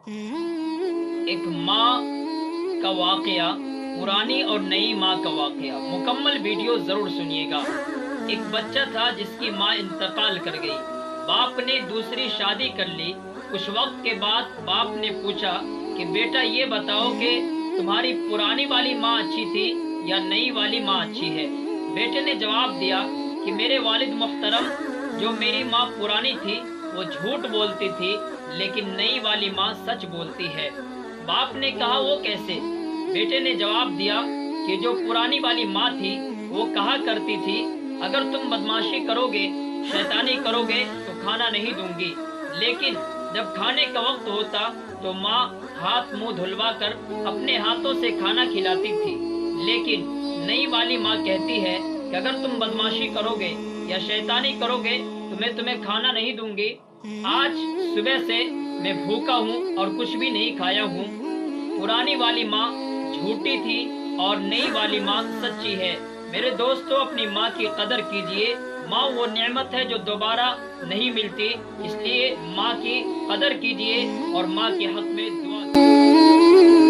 ایک ماں کا واقعہ، پرانی اور نئی ماں کا واقعہ، مکمل ویڈیو ضرور سنیے گا۔ ایک بچہ تھا جس کی ماں انتقال کر گئی۔ باپ نے دوسری شادی کر لی۔ کچھ وقت کے بعد باپ نے پوچھا کہ بیٹا یہ بتاؤ کہ تمہاری پرانی والی ماں اچھی تھی یا نئی والی ماں اچھی ہے؟ بیٹے نے جواب دیا کہ میرے والد محترم، جو میری ماں پرانی تھی وہ جھوٹ بولتی تھی، لیکن نئی والی ماں سچ بولتی ہے۔ باپ نے کہا وہ کیسے؟ بیٹے نے جواب دیا کہ جو پرانی والی ماں تھی وہ کہا کرتی تھی اگر تم بدمعاشی کرو گے، شیطانی کرو گے تو کھانا نہیں دوں گی، لیکن جب کھانے کا وقت ہوتا تو ماں ہاتھ منہ دھلوا کر اپنے ہاتھوں سے کھانا کھلاتی تھی۔ لیکن نئی والی ماں کہتی ہے کہ اگر تم بدمعاشی کرو گے یا شیطانی کرو گے تو میں تمہیں کھانا نہیں دوں گی۔ آج صبح سے میں بھوکا ہوں اور کچھ بھی نہیں کھایا ہوں۔ پرانی والی ماں جھوٹی تھی اور نئی والی ماں سچی ہے۔ میرے دوستو، اپنی ماں کی قدر کیجئے۔ ماں وہ نعمت ہے جو دوبارہ نہیں ملتی، اس لیے ماں کی قدر کیجئے اور ماں کے حق میں دعا کیجئے۔